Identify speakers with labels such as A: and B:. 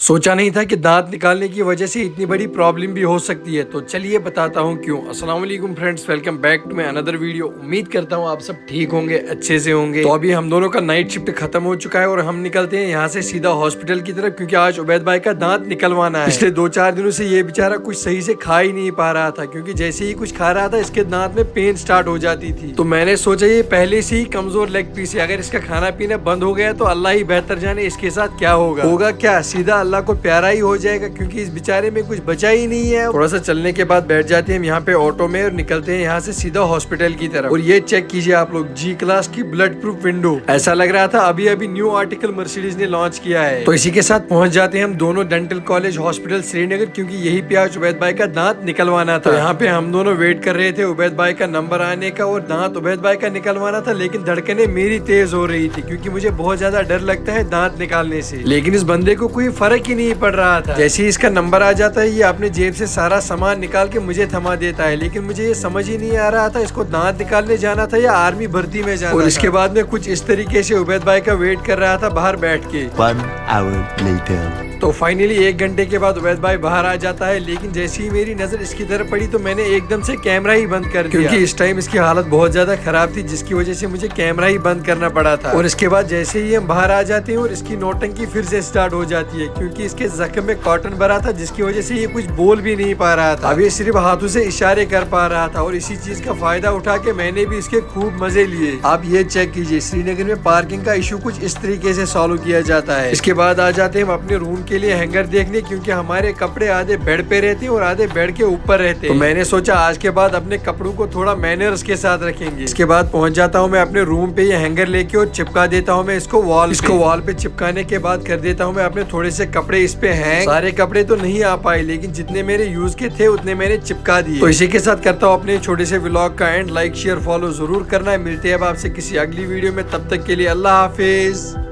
A: सोचा नहीं था कि दांत निकालने की वजह से इतनी बड़ी प्रॉब्लम भी हो सकती है। तो चलिए बताता हूँ क्यों। अस्सलाम वालेकुम friends, welcome back to my another video. उम्मीद करता हूँ आप सब ठीक होंगे, अच्छे से होंगे। तो अभी हम दोनों का नाइट शिफ्ट खत्म हो चुका है और हम निकलते हैं यहाँ से सीधा हॉस्पिटल की तरफ, क्योंकि आज उबैद भाई का दांत निकलवाना है। पिछले 2-4 दिनों से ये बेचारा कुछ सही से खा ही नहीं पा रहा था, क्योंकि जैसे ही कुछ खा रहा था इसके दांत में पेन स्टार्ट हो जाती थी। तो मैंने सोचा ये पहले से ही कमजोर लेग पीस है, अगर इसका खाना पीना बंद हो गया तो अल्लाह ही बेहतर जाने इसके साथ क्या होगा क्या सीधा अल्लाह को प्यारा ही हो जाएगा, क्योंकि इस बेचारे में कुछ बचा ही नहीं है। थोड़ा सा चलने के बाद बैठ जाते हैं हम यहाँ पे ऑटो में और निकलते हैं यहाँ से सीधा हॉस्पिटल की तरफ। और ये चेक कीजिए आप लोग, जी क्लास की ब्लड प्रूफ विंडो। ऐसा लग रहा था अभी अभी न्यू आर्टिकल मर्सिडीज ने लॉन्च किया है। तो इसी के साथ पहुंच जाते हैं हम दोनों डेंटल कॉलेज हॉस्पिटल श्रीनगर, क्योंकि यही पे आज उबैद भाई का दांत निकलवाना था। तो यहाँ पे हम दोनों वेट कर रहे थे उबैद भाई का नंबर आने का और दांत उबैद भाई का निकलवाना था। लेकिन धड़कने मेरी तेज हो रही थी, क्योंकि मुझे बहुत ज्यादा डर लगता है दांत निकालने से। लेकिन इस बंदे को कोई फर्क ही नहीं पड़ रहा था। जैसे ही इसका नंबर आ जाता है ये अपने जेब से सारा सामान निकाल के मुझे थमा देता है। लेकिन मुझे ये समझ ही नहीं आ रहा था इसको दांत निकालने जाना था या आर्मी भर्ती में जाना। और इसके बाद में कुछ इस तरीके से उबैद भाई का वेट कर रहा था बाहर बैठ के।
B: 1 hour later.
A: तो फाइनली 1 घंटे के बाद उबैद भाई बाहर आ जाता है। लेकिन जैसे ही मेरी नजर इसकी तरफ पड़ी तो मैंने एकदम से कैमरा ही बंद कर दिया, क्योंकि इस टाइम इसकी हालत बहुत ज्यादा खराब थी, जिसकी वजह से मुझे कैमरा ही बंद करना पड़ा था। और इसके बाद जैसे ही हम बाहर आ जाते हैं और इसकी नौटंकी फिर से स्टार्ट हो जाती है, क्योंकि इसके जख्म में कॉटन भरा था, जिसकी वजह से ये कुछ बोल भी नहीं पा रहा था। अब ये सिर्फ हाथों से इशारे कर पा रहा था और इसी चीज का फायदा उठा के मैंने भी इसके खूब मजे लिए। आप ये चेक कीजिए, श्रीनगर में पार्किंग का इशू कुछ इस तरीके से सॉल्व किया जाता है। इसके बाद आ जाते हैं हम अपने रूम के लिए हैंगर देखने, क्योंकि हमारे कपड़े आधे बेड पे रहते हैं और आधे बेड के ऊपर रहते हैं। तो मैंने सोचा आज के बाद अपने कपड़ों को थोड़ा मैनर्स के साथ रखेंगे। इसके बाद पहुंच जाता हूँ मैं अपने रूम पे, ये हैंगर लेके और चिपका देता हूँ मैं इसको वॉल पे चिपकाने के बाद कर देता हूँ मैं अपने थोड़े से कपड़े इस पे हैं। सारे कपड़े तो नहीं आ पाए, लेकिन जितने मेरे यूज के थे उतने मैंने चिपका दिए। तो इसी के साथ करता हूँ अपने छोटे से व्लॉग का एंड। लाइक शेयर फॉलो जरूर करना है। मिलते हैं अब आपसे किसी अगली वीडियो में, तब तक के लिए अल्लाह हाफिज।